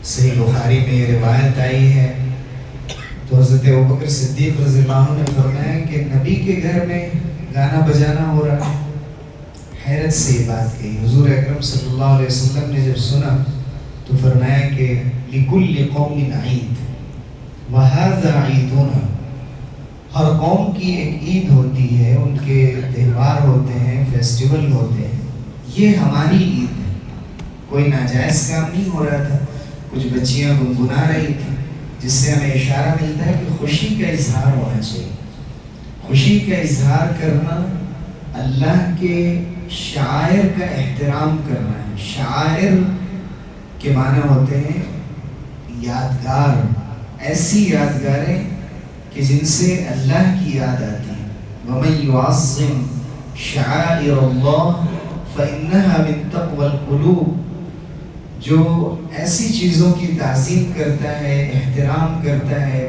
صحیح بخاری میں یہ روایت آئی ہے تو حضرت ابوبکر صدیق رضی اللہ عنہ نے فرمایا کہ نبی کے گھر میں گانا بجانا ہو رہا ہے۔ حیرت سے یہ بات کہی۔ حضور اکرم صلی اللہ علیہ وسلم نے جب سنا تو فرمایا کہ لِكُلِّ قَوْمٍ عِيدٌ وَهَذَا عِيدُنَا، ہر قوم کی ایک عید ہوتی ہے، ان کے تہوار ہوتے ہیں، فیسٹیول ہوتے ہیں، یہ ہماری عید ہے۔ کوئی ناجائز کام نہیں ہو رہا تھا، کچھ بچیاں گنگنا رہی تھیں، جس سے ہمیں اشارہ ملتا ہے کہ خوشی کا اظہار ہونا چاہیے۔ خوشی کا اظہار کرنا اللہ کے شعائر کا احترام کرنا ہے۔ شعائر کے معنی ہوتے ہیں یادگار، ایسی یادگاریں کہ جن سے اللہ کی یاد آتی ہے۔ وَمَن يُعَظِّمْ شَعَائِرَ اللَّهِ فَإِنَّهَا مِن تَقْوَى الْقُلُوبِ، جو ایسی چیزوں کی تعظیم کرتا ہے، احترام کرتا ہے،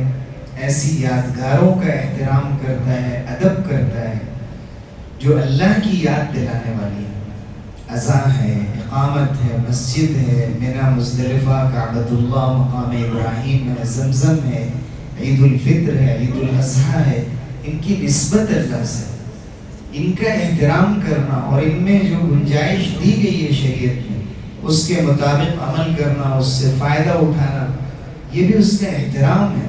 ایسی یادگاروں کا احترام کرتا ہے، ادب کرتا ہے، جو اللہ کی یاد دلانے والی ہے۔ اذان ہے، اقامت ہے، مسجد ہے، مینا مزدلفہ، کعبۃ اللہ، مقام ابراہیم ہے، زمزم ہے، عید الفطر ہے، عید الاضحیٰ ہے، ان کی نسبت اللہ سے، ان کا احترام کرنا اور ان میں جو گنجائش دی گئی ہے شریعت میں اس کے مطابق عمل کرنا، اس سے فائدہ اٹھانا، یہ بھی اس کا احترام ہے۔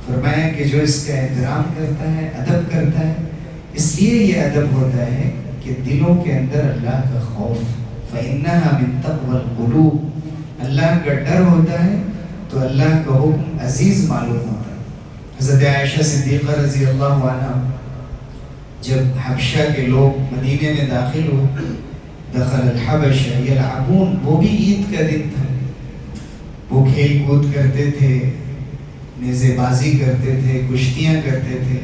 فرمایا کہ جو اس کا احترام کرتا ہے، ادب کرتا ہے، اس لیے یہ ادب ہوتا ہے کہ دلوں کے اندر اللہ کا خوف، فَإِنَّهَا مِن تَقْوَى الْقُلُوبِ، اللہ کا ڈر ہوتا ہے تو اللہ کا حکم عزیز معلوم ہوتا ہے۔ حضرت عائشہ صدیقہ رضی اللہ عنہ جب حبشہ کے لوگ مدینے میں داخل ہوئے، دخل الحبش یلعبون، وہ بھی عید کا دن تھا، وہ کھیل کود کرتے تھے، نیزے بازی کرتے تھے، کشتیاں کرتے تھے۔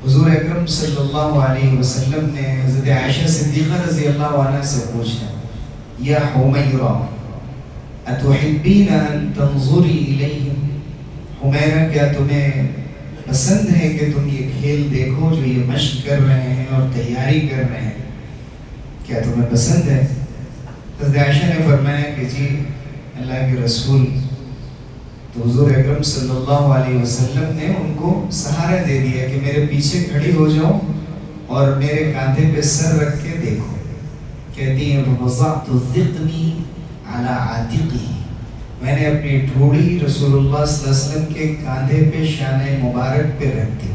حضور اکرم صلی اللہ علیہ وسلم نے حضرت عائشہ صدیقہ رضی اللہ عنہ سے پوچھا، یا حمیرہ اتحبین ان تنظری الیہم، حمیرہ کیا تمہیں پسند ہے کہ تم یہ کھیل دیکھو جو یہ مشق کر رہے ہیں اور تیاری کر رہے ہیں، کیا تمہیں پسند ہے؟ حضرت عائشہ نے فرمایا کہ جی اللہ کے رسول۔ تو حضور اکرم صلی اللہ علیہ وسلم نے ان کو سہارا دے دیا کہ میرے پیچھے کھڑی ہو جاؤ اور میرے کاندھے پہ سر رکھ کے دیکھو۔ کہتی ہیں وَوَضَعْتُ ذِقْنِي عَلَىٰ عَاتِقِهِ، میں نے اپنی ٹھوڑی رسول اللہ صلی اللہ علیہ وسلم کے کاندھے پہ شانہ مبارک پہ رکھ دی،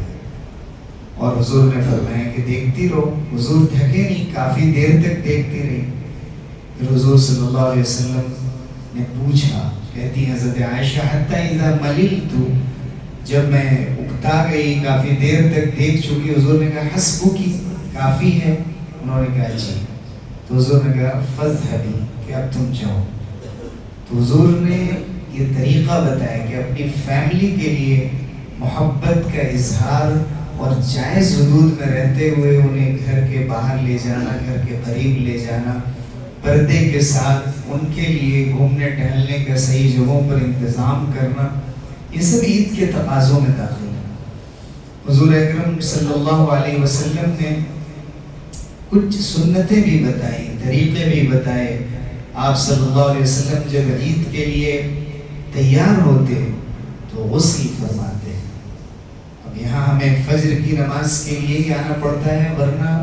اور حضور نے فرمایا کہ دیکھتی رہو۔ حضور تھکے نہیں، کافی دیر تک دیکھتی رہی۔ پھر حضور صلی اللہ علیہ وسلم نے پوچھا، کہتی حضرت عائشہ حتی اذا مللت، جب میں اکتا گئی، کافی دیر تک دیکھ چکی، حضور نے کہا حسبکی، کافی ہے؟ انہوں نے کہا جی۔ تو حضور نے کہا فاذهبی، کہ اب تم جاؤ۔ تو حضور نے یہ طریقہ بتایا کہ اپنی فیملی کے لیے محبت کا اظہار اور جائز حدود میں رہتے ہوئے انہیں گھر کے باہر لے جانا، گھر کے قریب لے جانا، پردے کے ساتھ ان کے لیے گھومنے ٹہلنے کا صحیح جگہوں پر انتظام کرنا، یہ سب عید کے تقاضوں میں داخل ہے۔ حضور اکرم صلی اللہ علیہ وسلم نے کچھ سنتیں بھی بتائی، طریقے بھی بتائے۔ آپ صلی اللہ علیہ وسلم جب عید کے لیے تیار ہوتے تو غسل فرماتے۔ اب یہاں ہمیں فجر کی نماز کے لیے ہی آنا پڑتا ہے، ورنہ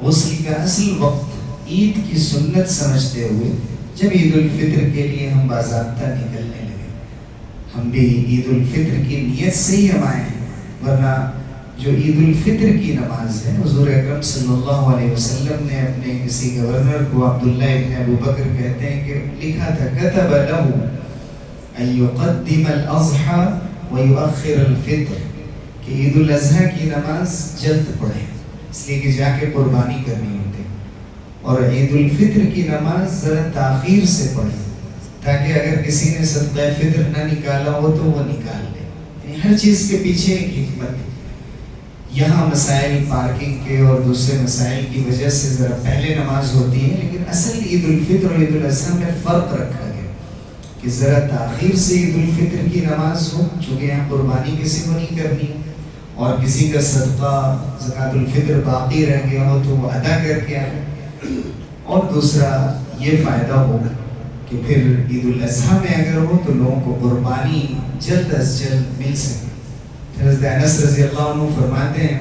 غسل کا اصل وقت عید کی سنت سمجھتے ہوئے جب عید الفطر کے لیے ہم باضابطہ نکلنے لگے، ہم بھی عید الفطر کی نیت سے ہی ہم آئے ہیں، ورنہ جو عید الفطر کی نماز ہے حضور اکرم صلی اللہ علیہ وسلم نے اپنے کسی گورنر کو، عبداللہ ابن ابو بکر کہتے ہیں کہ لکھا تھا كتب له ان يقدم الاضحى ويؤخر الفطر، کہ عید الاضحیٰ کی نماز جلد پڑھے، اس لیے کہ جا کے قربانی کرنی ہوتی، اور عید الفطر کی نماز ذرا تاخیر سے پڑھے تاکہ اگر کسی نے صدقہ فطر نہ نکالا ہو تو وہ نکال لے۔ یعنی ہر چیز کے پیچھے ایک حکمت ہے۔ یہاں مسائل پارکنگ کے اور دوسرے مسائل کی وجہ سے ذرا پہلے نماز ہوتی ہے، لیکن اصل عید الفطر اور عید الاضحیٰ میں فرق رکھا گیا کہ ذرا تاخیر سے عید الفطر کی نماز ہو، چونکہ یہاں قربانی کسی کو نہیں کرنی، اور کسی کا صدقہ زکوٰۃ الفطر باقی رہ گیا ہو تو وہ ادا کر کے آئے، اور دوسرا یہ فائدہ ہو کہ پھر عید الاضحیٰ میں اگر ہو تو لوگوں کو قربانی جلد از جلد مل سکے. حضرت انس رضی اللہ عنہ فرماتے ہیں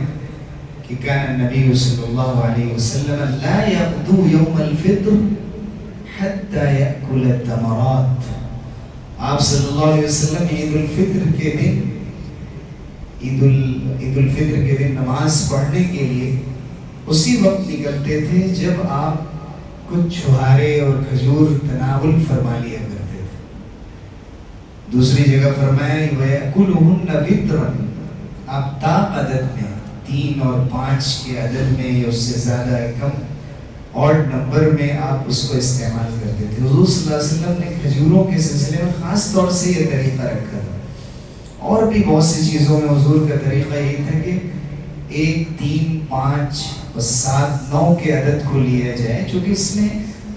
کہ کان النبی صلی اللہ علیہ وسلم لا یغدو یوم الفطر حتی یأکل التمرات. آپ صلی اللہ علیہ وسلم عید الفطر کے دن نماز پڑھنے کے لیے اسی وقت نکلتے تھے جب آپ کچھ چھہارے اور کھجور تناول فرما لیا کرتے تھے. دوسری جگہ فرمایا وَيَأْكُلُهُنَّ وِتْرًا. آپ طاق عدد میں 3 اور 5 کے عدد میں یا اس سے زیادہ کم آڈ نمبر میں آپ اس کو استعمال کرتے تھے. حضور صلی اللہ علیہ وسلم نے کھجوروں کے سلسلے میں خاص طور سے یہ طریقہ رکھا تھا. اور بھی بہت سی چیزوں میں حضور کا طریقہ یہ تھا کہ 1 3 5 اور 7 9 کے عدد کو لیا جائے, چونکہ اس میں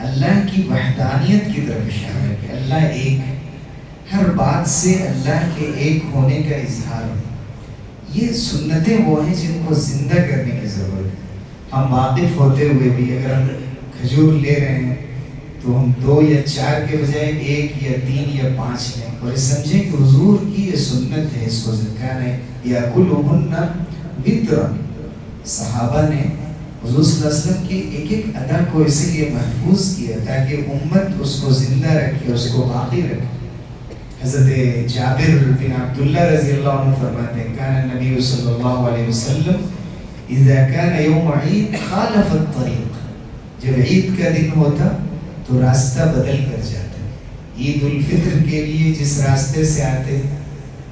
اللہ کی وحدانیت کی طرف اشارہ ہے کہ اللہ ایک, ہر بات سے اللہ کے ایک ہونے کا اظہار ہے. یہ سنتیں وہ ہیں جن کو زندہ کرنے کی ضرورت ہے. ہم واقف ہوتے ہوئے بھی اگر ہم کھجور لے رہے ہیں تو ہم 2 یا 4 کے بجائے 1 یا 3 یا 5 لیں, اور یہ سمجھیں کہ حضور کی یہ سنت ہے, اس کو ذکر ہے یَأْكُلُهُنَّ وِتْرًا. صحابہ نے حضور صلی اللہ علیہ وسلم کی ایک ایک ادا کو اسی لیے محفوظ کیا تاکہ امت اس کو زندہ رکھے, اس کو باقی رکھے. حضرت جابر بن عبداللہ رضی اللہ عنہ فرماتے ہیں کان النبی صلی اللہ علیہ وسلم اذا کان یوم عید خالف الطریق. جب عید کا دن ہوتا تو راستہ بدل کر جاتے. عید الفطر کے لیے جس راستے سے آتے,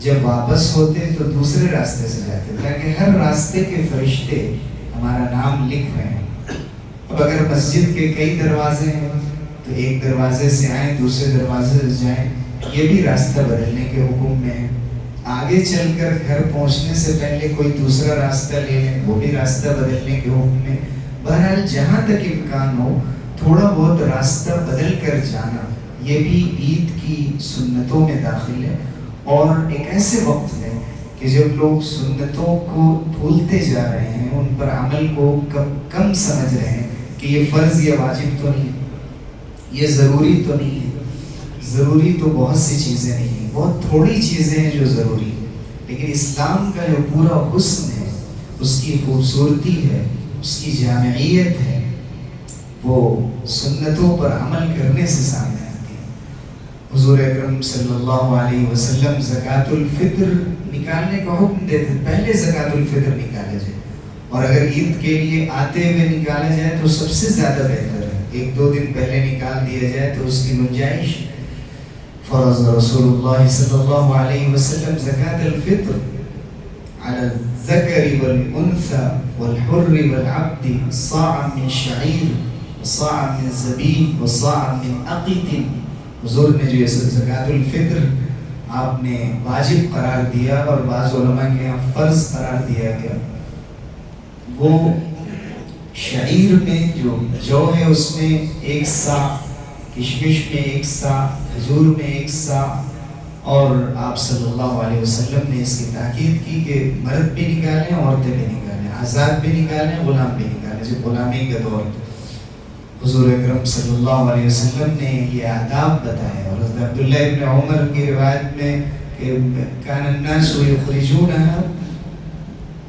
جب واپس ہوتے تو دوسرے راستے سے جاتے, تاکہ ہر راستے کے فرشتے ہمارا نام لکھ رہے ہیں. اب اگر مسجد کے کئی دروازے ہیں تو ایک دروازے سے آئیں دوسرے دروازے سے جائیں, یہ بھی راستہ بدلنے کے حکم میں ہے. آگے چل کر گھر پہنچنے سے پہلے کوئی دوسرا راستہ لے لیں, وہ بھی راستہ بدلنے کے حکم میں. بہرحال جہاں تک امکان ہو تھوڑا بہت راستہ بدل کر جانا یہ بھی عید کی سنتوں میں داخل ہے. اور ایک ایسے وقت میں کہ جب لوگ سنتوں کو بھولتے جا رہے ہیں, ان پر عمل کو کم سمجھ رہے ہیں کہ یہ فرض یا واجب تو نہیں, یہ ضروری تو نہیں ہے. ضروری تو بہت سی چیزیں نہیں ہیں, بہت تھوڑی چیزیں ہیں جو ضروری ہیں, لیکن اسلام کا جو پورا حسن ہے, اس کی خوبصورتی ہے, اس کی جامعیت ہے, وہ سنتوں پر عمل کرنے سے سامنے آتی ہے. حضور اکرم صلی اللہ علیہ وسلم زکوٰۃ الفطر نکالنے کا حکم دیتے, پہلے زکوٰۃ الفطر نکالا جائے, اور اگر عید کے لیے آتے ہوئے نکالا جائے تو سب سے زیادہ بہتر ہے. 1-2 دن پہلے نکال دیا جائے تو اس کی گنجائش. فرض رسول اللہ صلی اللہ علیہ وسلم زکوٰۃ الفطر على الذکر والانثى والحر والعبد صاعا من شعیر وصاعا من زبیب وصاعا من عقیق. حضور نے جو زکوٰۃ الفطر آپ نے واجب قرار دیا اور بعض علماء کے یہاں فرض قرار دیا گیا, وہ شعیر میں جو ہے اس میں 1 صاع, کشمش میں 1 صاع, کھجور میں 1 صاع, اور آپ صلی اللہ علیہ وسلم نے اس کی تاکید کی کہ مرد بھی نکالیں عورتیں بھی نکالیں, آزاد بھی نکالیں غلام بھی نکالیں, جو غلامی کا دور تھا. حضور اکرم صلی اللہ علیہ وسلم نے یہ آداب بتائے. اور حضرت عبداللہ ابن عمر کی روایت میں کہ کان الناس یخرجونها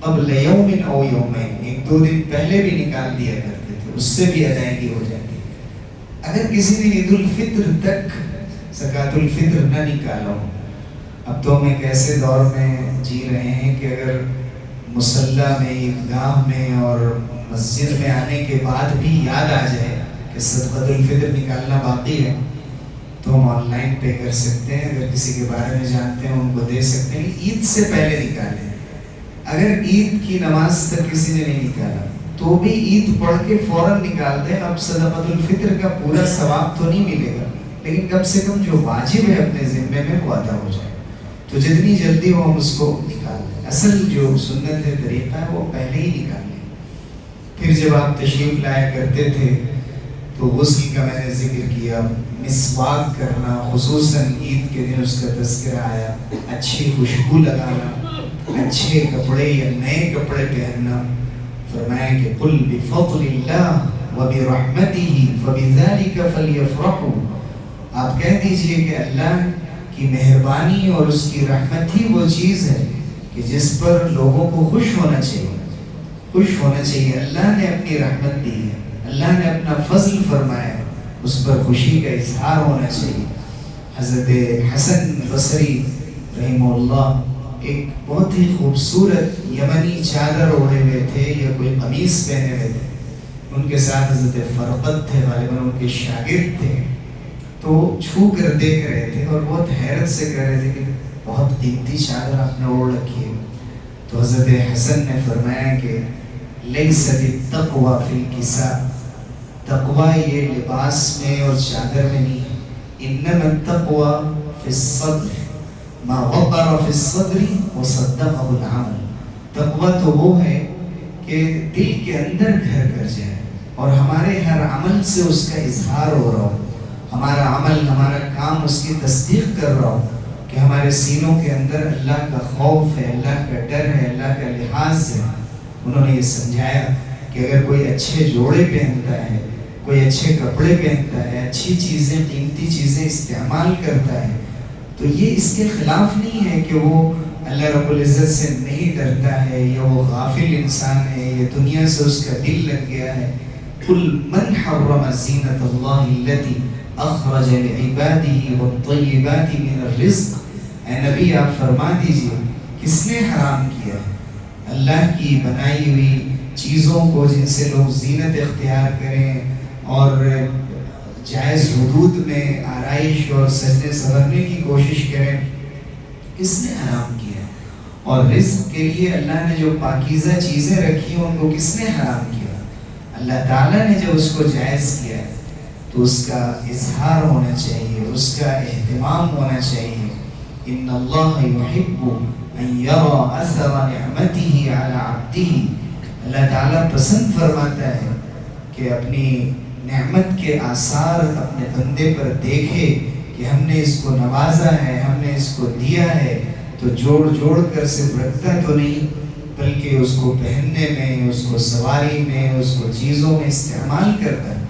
قبل یوم او یومین, 1-2 دن پہلے بھی نکال دیا کرتے تھے, اس سے بھی ادائیگی ہو جاتی. اگر کسی نے عید الفطر تک زکوٰۃ الفطر نہ نکالا ہو, اب تو ہم ایک ایسے دور میں جی رہے ہیں کہ اگر مصلی میں, عیدگاہ میں اور مسجد میں آنے کے بعد بھی یاد آ جائے کہ صدقۃ الفطر نکالنا باقی ہے تو ہم آن لائن پے کر سکتے ہیں. اگر کسی کے بارے میں جانتے ہیں ان کو دے سکتے ہیں. عید سے پہلے نکالیں. اگر عید کی نماز تک کسی نے نہیں نکالا تو بھی عید پڑھ کے فوراً نکال دیں. اب صدقۃ الفطر کا پورا ثواب تو نہیں ملے گا, لیکن کم سے کم جو واجب ہے اپنے ذمے میں وہ ادا ہو جائے. تو جتنی جلدی ہو ہم اس کو نکال دیں. اصل جو سنت ہے, طریقہ ہے, وہ پہلے ہی نکال لیں. پھر جب آپ تشریف لایا کرتے تھے تو غسل کا میں نے ذکر کیا, مسواک کرنا, خصوصاً عید کے دن اس کا تذکرہ آیا, اچھی خوشبو لگانا, اچھے کپڑے یا نئے کپڑے پہننا. فرمایا کہ قل بفضل اللہ وبرحمتہ فبذلک فلیفرحوا. آپ کہہ دیجئے کہ اللہ کی مہربانی اور اس کی رحمت ہی وہ چیز ہے کہ جس پر لوگوں کو خوش ہونا چاہیے، خوش ہونا چاہیے۔ اللہ نے اپنی رحمت دی ہے، اللہ نے اپنا فضل فرمایا ہے، اس پر خوشی کا اظہار ہونا چاہیے۔ حضرت حسن بصری رحمہ اللہ ایک بہت ہی خوبصورت یمنی چادر اوڑھے ہوئے تھے یا کوئی قمیص پہنے ہوئے تھے، ان کے ساتھ حضرت فرقد تھے، غالباً ان کے شاگرد تھے، تو چھو کر دیکھ رہے تھے اور بہت حیرت سے کہہ رہے تھے کہ بہت قیمتی چادر آپ نے اوڑھ رکھی ہے۔ تو حضرت حسن نے فرمایا کہ لیست التقوی فی الکساء، تقوی یہ لباس میں اور چادر میں نہیں ہے، انما التقوی فی الصدر، ما وقر فی الصدر وصدقه العمل۔ تقوی تو وہ ہے کہ دل کے اندر گھر کر جائے اور ہمارے ہر عمل سے اس کا اظہار ہو رہا ہو، ہمارا عمل، ہمارا کام اس کی تصدیق کر رہا ہو کہ ہمارے سینوں کے اندر اللہ کا خوف ہے، اللہ کا ڈر ہے، اللہ کا لحاظ ہے۔ انہوں نے یہ سمجھایا کہ اگر کوئی اچھے جوڑے پہنتا ہے، کوئی اچھے کپڑے پہنتا ہے، اچھی چیزیں، قیمتی چیزیں استعمال کرتا ہے، تو یہ اس کے خلاف نہیں ہے کہ وہ اللہ رب العزت سے نہیں ڈرتا ہے یا وہ غافل انسان ہے یا دنیا سے اس کا دل لگ گیا ہے۔ قُلْ مَنْ حَرَّمَ زِینَةَ اللَّهِ الَّتِي اخرج لعباده والطیبات من الرزق۔ اے نبی آپ فرما دیجئے کس نے حرام کیا ہے اللہ کی بنائی ہوئی چیزوں کو جن سے لوگ زینت اختیار کریں اور جائز حدود میں آرائش اور سجنے سنورنے کی کوشش کریں، کس نے حرام کیا؟ اور رزق کے لیے اللہ نے جو پاکیزہ چیزیں رکھی ہیں ان کو کس نے حرام کیا؟ اللہ تعالیٰ نے جب اس کو جائز کیا تو اس کا اظہار ہونا چاہیے، اس کا اہتمام ہونا چاہیے۔ ان اللہ یحب ان یری اثر نعمتہ علی عبدہ، اللہ تعالیٰ پسند فرماتا ہے کہ اپنی نعمت کے آثار اپنے بندے پر دیکھے کہ ہم نے اس کو نوازا ہے، ہم نے اس کو دیا ہے، تو جوڑ جوڑ کر صرف رکھتا تو نہیں بلکہ اس کو پہننے میں، اس کو سواری میں، اس کو چیزوں میں استعمال کرتا ہے۔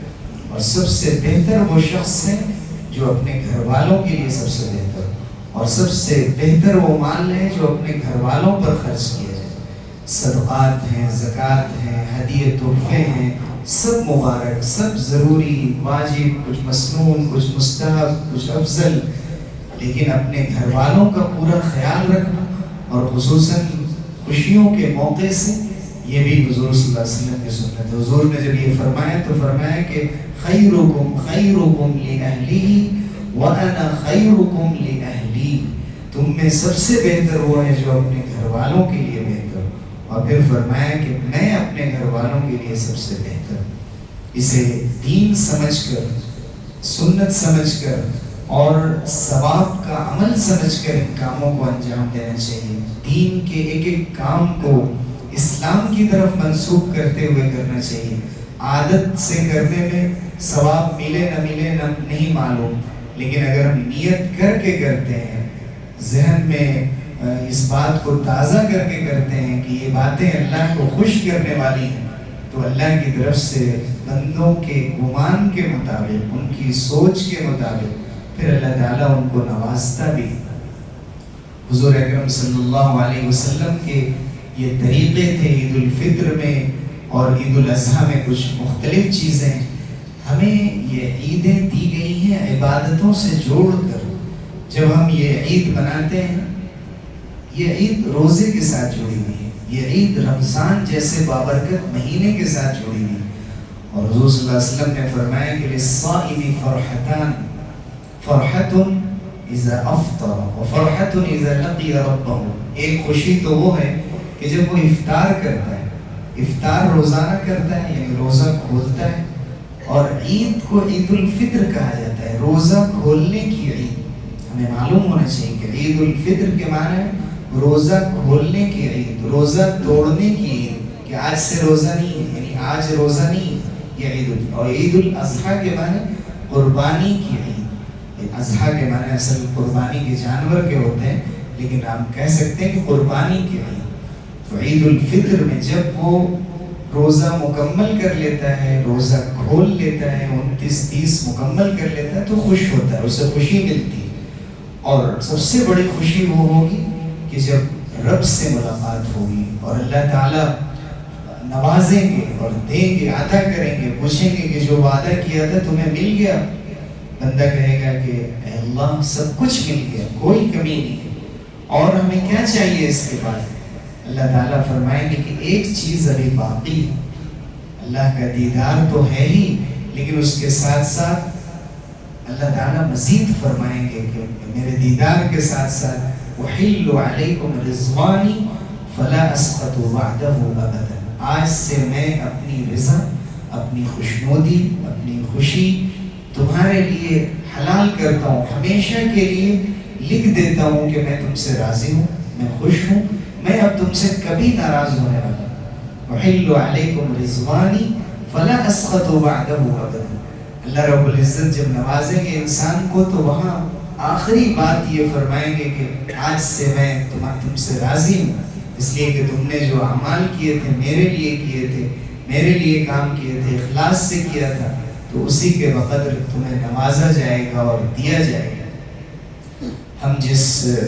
اور سب سے بہتر وہ شخص ہے جو اپنے گھر والوں کے لیے سب سے بہتر، اور سب سے بہتر وہ مال ہے جو اپنے گھر والوں پر خرچ کیا جائے۔ صدقات ہیں، زکوٰۃ ہیں، ہدیے تحفے ہیں، سب مبارک، سب ضروری، واجب، کچھ مسنون، کچھ مستحب، کچھ افضل، لیکن اپنے گھر والوں کا پورا خیال رکھنا اور خصوصاً خوشیوں کے موقع سے، یہ بھی حضور صلی اللہ علیہ وسلم کی سنت ہے۔ حضور نے جب یہ فرمایا تو فرمایا کہ خیرکم خیرکم لأہلہ وأنا خیرکم لأہلی، تم میں سب سے بہتر وہ ہے جو اپنے گھر والوں کے لیے بہتر، اور پھر فرمایا کہ میں اپنے گھر والوں کے لیے سب سے بہتر۔ اسے دین سمجھ کر، سنت سمجھ کر اور ثواب کا عمل سمجھ کر ان کاموں کو انجام دینا چاہیے۔ دین کے ایک ایک کام کو اسلام کی طرف منسوب کرتے ہوئے کرنا چاہیے۔ عادت سے کرنے میں ثواب ملے نہ ملے نہیں معلوم، لیکن اگر ہم نیت کر کے کرتے ہیں، ذہن میں اس بات کو تازہ کر کے کرتے ہیں کہ یہ باتیں اللہ کو خوش کرنے والی ہیں، تو اللہ کی طرف سے بندوں کے گمان کے مطابق، ان کی سوچ کے مطابق پھر اللہ تعالیٰ ان کو نوازتا بھی۔ حضور اکرم صلی اللہ علیہ وسلم کے یہ طریقے تھے عید الفطر میں اور عید الاضحیٰ میں کچھ مختلف چیزیں ہمیں یہ عیدیں دی گئی ہیں عبادتوں سے جوڑ کر۔ جب ہم یہ عید مناتے ہیں، یہ عید روزے کے ساتھ جڑی ہوئی ہے، یہ عید رمضان جیسے بابرکت مہینے کے ساتھ جڑی ہوئی ہے، اور حضور صلی اللہ علیہ وسلم نے فرمایا کہ للصائم فرحتان، فرحت اذا افطر وفرحت اذا لقی ربہ۔ ایک خوشی تو وہ ہے کہ جب وہ افطار کرتا ہے، افطار روزانہ کرتا ہے یعنی روزہ کھولتا ہے، اور عید کو عید الفطر کہا جاتا ہے، روزہ کھولنے کی عید۔ ہمیں معلوم ہونا چاہیے کہ عید الفطر کے معنی ہے روزہ کھولنے کی عید، روزہ توڑنے کی عید، کہ آج سے روزہ نہیں ہے، یعنی آج روزہ نہیں ہے، یہ عید۔ اور عید الاضحیٰ کے معنی قربانی کی عید۔ اضحیٰ کے معنی اصل قربانی کے جانور کے ہوتے ہیں، لیکن ہم کہہ سکتے ہیں کہ قربانی کی عید۔ تو عید الفطر میں جب وہ روزہ مکمل کر لیتا ہے، روزہ کھول لیتا ہے، 29-30 مکمل کر لیتا ہے تو خوش ہوتا ہے، اسے خوشی ملتی ہے۔ اور سب سے بڑی خوشی وہ ہوگی کہ جب رب سے ملاقات ہوگی اور اللہ تعالیٰ نوازیں گے اور دیں گے، عطا کریں گے، پوچھیں گے کہ جو وعدہ کیا تھا تمہیں مل گیا؟ بندہ کہے گا کہ اے اللہ سب کچھ مل گیا، کوئی کمی نہیں، اور ہمیں کیا چاہیے اس کے بعد؟ اللہ تعالیٰ فرمائیں گے کہ ایک چیز ابھی باقی ہے۔ اللہ کا دیدار تو ہے ہی، لیکن اس کے ساتھ ساتھ اللہ تعالیٰ مزید فرمائیں گے کہ میرے دیدار کے ساتھ ساتھ وَحِلُّ عَلَيْكُمْ رِضْوَانِي فَلَا أَسْقَطُ بَعْدَهُ أَبَدًا، آج سے میں اپنی رضا، اپنی خوشنودی، اپنی خوشی تمہارے لیے حلال کرتا ہوں، ہمیشہ کے لیے لکھ دیتا ہوں کہ میں تم سے راضی ہوں، میں خوش ہوں، میں اب تم سے کبھی ناراض ہونے والا ہوں۔ وَحِلُّ عَلَيْكُمْ رِضْوَانِي فَلَا أَسْخَطُ بَعْدَهُ أَبَدًا۔ اللہ رب العزت جب نوازیں گے انسان کو تو وہاں آخری بات یہ فرمائیں گے کہ آج سے میں تم سے راضی ہوں، اس لیے کہ تم نے جو اعمال کیے تھے میرے لیے کیے تھے، میرے لیے کام کیے تھے، اخلاص سے کیا تھا، تو اسی کے بقدر تمہیں نوازا جائے گا اور دیا جائے گا۔ ہم جس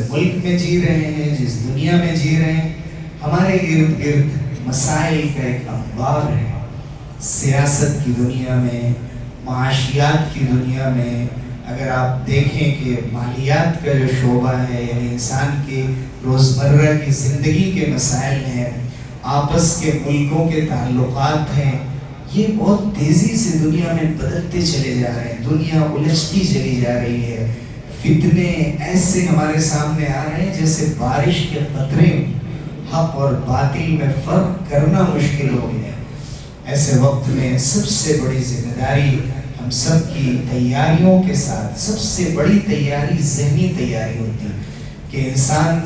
ملک میں جی رہے ہیں، جس دنیا میں جی رہے ہیں، ہمارے ارد گرد مسائل کا ایک انبار ہے۔ سیاست کی دنیا میں، معاشیات کی دنیا میں، اگر آپ دیکھیں کہ مالیات کا جو شعبہ ہے، یعنی انسان کے روزمرہ کی زندگی کے مسائل ہیں، آپس کے ملکوں کے تعلقات ہیں، یہ بہت تیزی سے دنیا میں بدلتے چلے جا رہے ہیں، دنیا الجھتی چلی جا رہی ہے، فتنے ایسے ہمارے سامنے آ رہے ہیں جیسے بارش کے قطرے، حق اور باطل میں فرق کرنا مشکل ہو گیا ہے۔ ایسے وقت میں سب سے بڑی ذمہ داری ہم سب کی تیاریوں کے ساتھ، سب سے بڑی تیاری ذہنی تیاری ہوتی ہے کہ انسان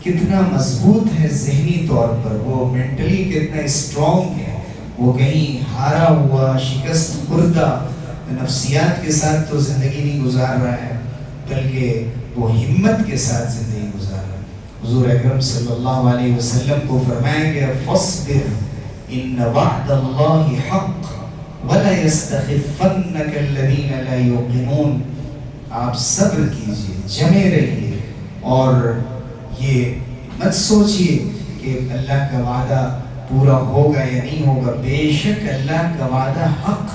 کتنا مضبوط ہے ذہنی طور پر، وہ مینٹلی کتنا اسٹرانگ ہے، وہ کہیں ہارا ہوا، شکست خوردہ نفسیات کے ساتھ تو زندگی نہیں گزار رہا ہے، بلکہ وہ ہمت کے ساتھ زندگی گزار رہا ہے۔ حضور اکرم صلی اللہ علیہ وسلم کو فرمایا گیا فاصبر ان وعد اللہ حق ولا یستخفنک الذین لا یوقنون، آپ صبر کیجئے، جمے رہیے، اور یہ مت سوچئے کہ اللہ کا وعدہ پورا ہوگا یا نہیں ہوگا، بے شک اللہ کا وعدہ حق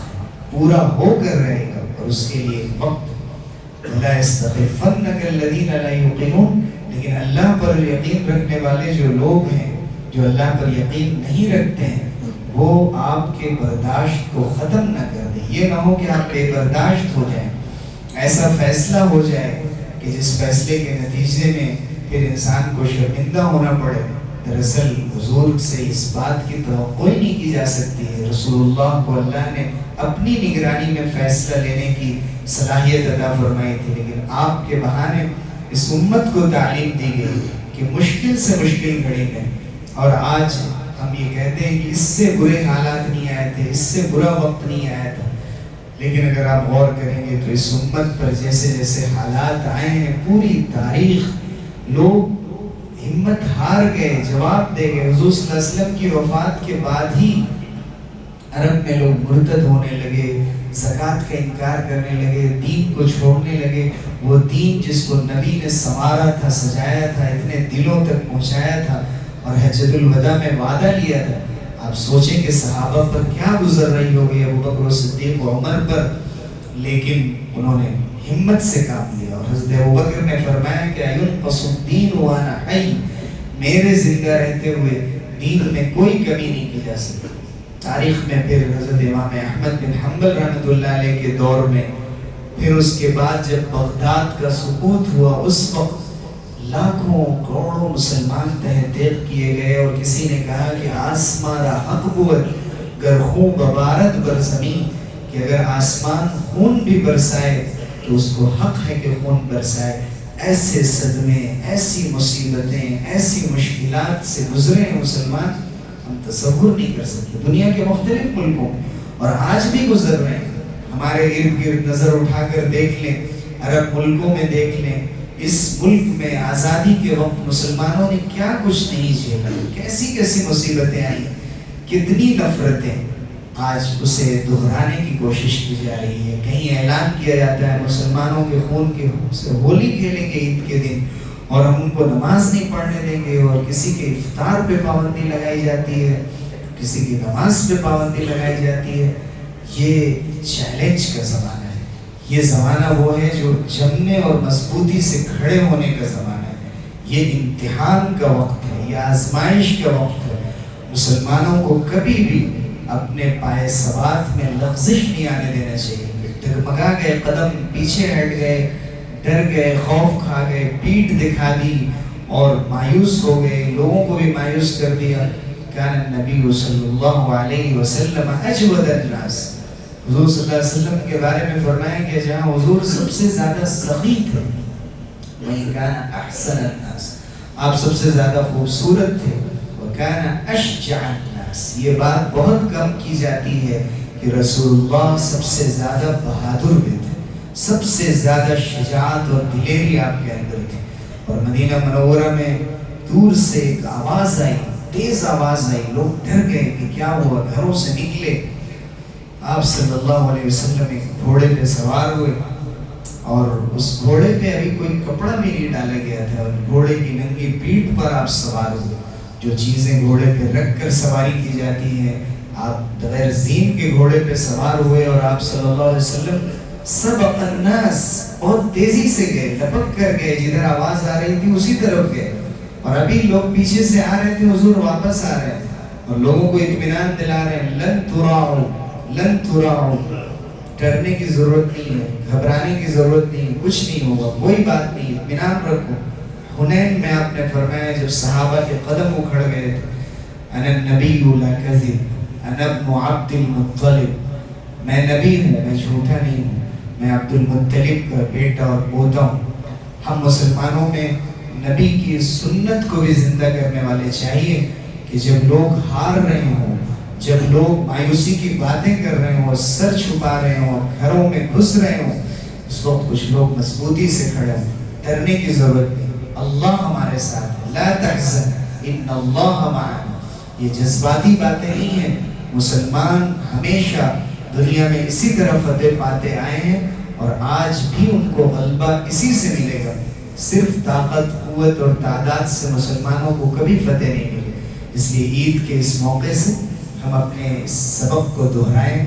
پورا ہو کر رہے گا، اور اس کے لیے وقت۔ لا یستخفنک الذین لا یوقنون، لیکن اللہ پر یقین رکھنے والے جو لوگ ہیں، جو اللہ پر یقین نہیں رکھتے ہیں، وہ آپ کے برداشت کو ختم نہ کر دیں۔ یہ نہ ہو کہ آپ بے برداشت ہو جائیں، ایسا فیصلہ ہو جائے کہ جس فیصلے کے نتیجے میں پھر انسان کو شرمندہ ہونا پڑے۔ دراصل حضور سے اس بات کی توقع نہیں کی جا سکتی ہے، رسول اللہ کو اللہ نے اپنی نگرانی میں فیصلہ لینے کی صلاحیت عطا فرمائی تھی، لیکن آپ کے بہانے اس امت کو تعلیم دی گئی کہ مشکل سے مشکل گھڑی میں، اور آج ہم یہ کہتے ہیں کہ اس سے برے حالات نہیں آئے تھے، اس سے برا وقت نہیں آیا تھا، لیکن اگر آپ غور کریں گے تو اس امت پر جیسے جیسے حالات آئے ہیں، پوری تاریخ لوگ ہمت ہار گئے، جواب دے گئے۔ حضور صلی اللہ علیہ وسلم کی وفات کے بعد ہی عرب میں لوگ مرتد ہونے لگے، زکوٰۃ کا انکار کرنے لگے، دین کو چھوڑنے لگے، وہ دین جس کو نبی نے سنوارا تھا، سجایا تھا، اتنے دلوں تک پہنچایا تھا اور حجۃ الوداع میں وعدہ لیا تھا، آپ سوچیں کہ صحابہ پر کیا گزر رہی ہوگی، ابوبکر و صدیق و عمر پر، لیکن انہوں نے ہمت سے کام لیا، اور حضرت ابوبکر نے فرمایا کہ اَيُنْقَصُ الدِّينُ وَأَنَا حَيٌّ، میرے زندہ رہتے ہوئے دین میں کوئی کمی نہیں کی جا سکتی۔ تاریخ میں پھر حضرت امام احمد بن حنبل رحمۃ اللہ علیہ کے دور میں، پھر اس کے بعد جب بغداد کا سقوط ہوا، اس وقت لاکھوں کروڑوں مسلمان تحقیق کیے گئے، اور کسی نے کہا کہ آسمان حق بود گر خون ببارت بر زمین، کہ اگر آسمان خون بھی برسائے تو اس کو حق ہے کہ خون برسائے۔ ایسے صدمے، ایسی مصیبتیں، ایسی مشکلات سے گزرے ہیں مسلمان، ہم تصور نہیں کر سکتے، دنیا کے مختلف ملکوں میں، اور آج بھی گزر رہے ہیں۔ ہمارے ارد گرد نظر اٹھا کر دیکھ لیں، عرب ملکوں میں دیکھ لیں، اس ملک میں آزادی کے وقت مسلمانوں نے کیا کچھ نہیں جھیلا، کیسی کیسی مصیبتیں آئی، کتنی نفرتیں آج اسے دہرانے کی کوشش کی جا رہی ہے. کہیں اعلان کیا جاتا ہے مسلمانوں کے خون کے سے ہولی کھیلیں گے عید کے دن اور ہم ان کو نماز نہیں پڑھنے دیں گے, اور کسی کے افطار پہ پابندی لگائی جاتی ہے, کسی کی نماز پہ پابندی لگائی جاتی ہے. یہ چیلنج کا زمانہ ہے. یہ زمانہ وہ ہے جو جمنے اور مضبوطی سے کھڑے ہونے کا زمانہ ہے. یہ امتحان کا وقت ہے, یہ آزمائش کا وقت ہے. مسلمانوں کو کبھی بھی اپنے پائے ثبات میں لغزش نہیں آنے دینا چاہیے. ڈگمگا گئے, قدم پیچھے ہٹ گئے, ڈر گئے, خوف کھا گئے, پیٹھ دکھا دی اور مایوس ہو گئے, لوگوں کو بھی مایوس کر دیا. کان النبی صلی اللہ علیہ وسلم اجود الناس, حضور صلی اللہ علیہ وسلم کے بارے میں فرمایا کہ جہاں حضور سب سے زیادہ سخی تھے وہیں کان احسن الناس, آپ سب سے زیادہ خوبصورت تھے. وکان اشجع الناس, یہ بات بہت کم کی جاتی ہے کہ رسول اللہ سب سے زیادہ بہادر بھی تھے, سب سے زیادہ شجاعت اور دلیری آپ کے اندر تھی. اور مدینہ منورہ میں دور سے ایک آواز آئی, تیز آواز آئی, لوگ ڈر گئے کہ کیا ہوا, گھروں سے نکلے. آپ صلی اللہ علیہ وسلم ایک گھوڑے پہ سوار ہوئے اور اس گھوڑے پہ ابھی کوئی کپڑا بھی نہیں ڈالا گیا تھا, اور گھوڑے کی ننگی پیٹھ پر آپ سوار ہوئے. جو چیزیں گھوڑے پہ رکھ کر سواری کی جاتی ہیں, آپ بغیر زین کے گھوڑے پہ سوار ہوئے اور آپ صلی اللہ علیہ وسلم سبق الناس, بہت تیزی سے گئے, لپک کر گئے, جدھر آواز آ رہی تھی اسی طرف گئے. اور ابھی لوگ پیچھے سے آ رہے تھے, حضور واپس آ رہے ہیں اور لوگوں کو اطمینان دلا رہے ہیں, لن تراؤ لن تراؤ, ڈرنے کی ضرورت نہیں ہے, گھبرانے کی ضرورت نہیں, کچھ نہیں ہوگا, کوئی بات نہیں, اطمینان رکھو. حنین میں آپ نے فرمایا جب صحابہ کے قدم اکھڑ گئے تھے, انا النبی لا کذب انا ابن عبد المطلب, میں نبی ہوں, میں جھوٹا نہیں ہوں, میں عبد المطلب کا بیٹا اور پوتا ہوں. ہم مسلمانوں میں نبی کی سنت کو بھی زندہ کرنے والے چاہیے کہ جب لوگ ہار رہے ہوں, جب لوگ مایوسی کی باتیں کر رہے ہوں, سر چھپا رہے ہوں, گھروں میں گھس رہے ہوں, اس وقت کچھ لوگ مضبوطی سے کھڑے ہوں. ڈرنے کی ضرورت نہیں, اللہ ہمارے ساتھ ہے. لا تحزن ان اللہ معنا, یہ جذباتی باتیں نہیں ہیں. مسلمان ہمیشہ دنیا میں اسی طرح فتح پاتے آئے ہیں اور آج بھی ان کو غلبہ اسی سے ملے گا. صرف طاقت, قوت اور تعداد سے مسلمانوں کو کبھی فتح نہیں ملے. اس لیے عید کے اس موقع سے ہم اپنے اس سبق کو دہرائیں,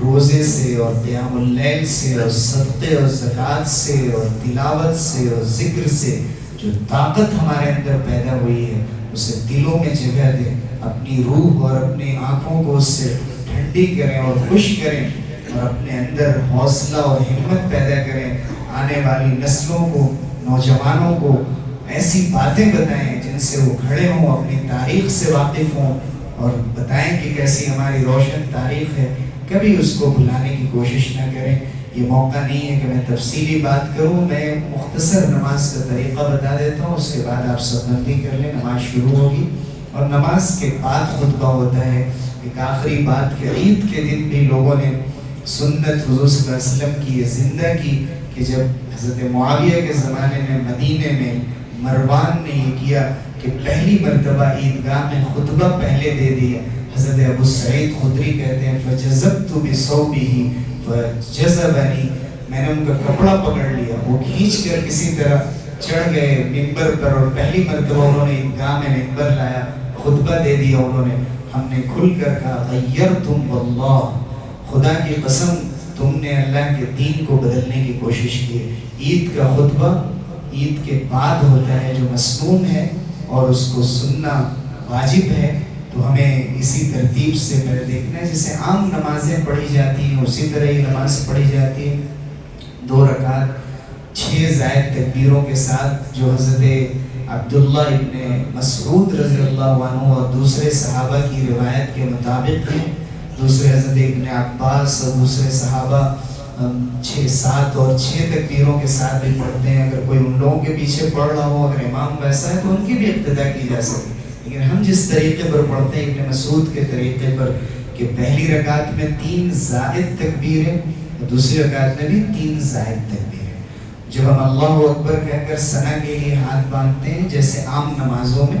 روزے سے اور قیام اللیل سے اور صدقے اور زکوٰۃ سے اور تلاوت سے اور ذکر سے جو طاقت ہمارے اندر پیدا ہوئی ہے اسے دلوں میں جگہ دیں, اپنی روح اور اپنی آنکھوں کو اس سے ٹھنڈی کریں اور خوش کریں, اور اپنے اندر حوصلہ اور ہمت پیدا کریں. آنے والی نسلوں کو, نوجوانوں کو ایسی باتیں بتائیں جن سے وہ کھڑے ہوں, اپنی تاریخ سے واقف ہوں اور بتائیں کہ کیسی ہماری روشن تاریخ ہے. کبھی اس کو بھلانے کی کوشش نہ کریں. یہ موقع نہیں ہے کہ میں تفصیلی بات کروں, میں مختصر نماز کا طریقہ بتا دیتا ہوں, اس کے بعد آپ سب بندی کر لیں, نماز شروع ہوگی. اور نماز کے بعد خطبہ ہوتا ہے. ایک آخری بات کہ عید کے دن بھی لوگوں نے سنت حضور صلی اللہ علیہ وسلم کی یہ زندہ کی کہ جب حضرت معاویہ کے زمانے میں مدینے میں مروان نے یہ کیا کہ پہلی مرتبہ عیدگاہ میں خطبہ پہلے دے دیا. حضرت ابو سعید خدری کہتے ہیں فجذبت بصوبہ فجذبنی, میں نے ان کا کپڑا پکڑ لیا, وہ کھینچ کر کسی طرح چڑھ گئے ممبر پر اور پہلی مرتبہ انہوں نے عیدگاہ میں ممبر لایا, خطبہ دے دیا انہوں نے. ہم نے کھل کر کہا غیرتم واللہ, خدا کی قسم تم نے اللہ کے دین کو بدلنے کی کوشش کی. عید کا خطبہ عید کے بعد ہوتا ہے جو مسنون ہے اور اس کو سننا واجب ہے. تو ہمیں اسی ترتیب سے پہلے دیکھنا ہے, جیسے عام نمازیں پڑھی جاتی ہیں اسی طرح یہ نماز پڑھی جاتی ہے. 2 رکعت 6 زائد تکبیروں کے ساتھ جو حضرت عبداللہ ابن مسعود رضی اللہ عنہ اور دوسرے صحابہ کی روایت کے مطابق ہیں. دوسرے حضرت ابن عباس اور دوسرے صحابہ 6 اور 6 تکبیروں کے ساتھ بھی پڑھتے ہیں. اگر کوئی ان لوگوں کے پیچھے پڑھ رہا ہو, اگر امام ویسا ہے تو ان کی بھی اقتداء کی جا سکتی. لیکن ہم جس طریقے پر پڑھتے ہیں ابن مسعود کے طریقے پر کہ پہلی رکعت میں 3 زائد تکبیریں اور دوسری رکعت میں بھی 3 زائد تکبیریں. جب ہم اللہ اکبر کہہ کر ثنا کے لیے ہاتھ باندھتے ہیں جیسے عام نمازوں میں,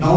9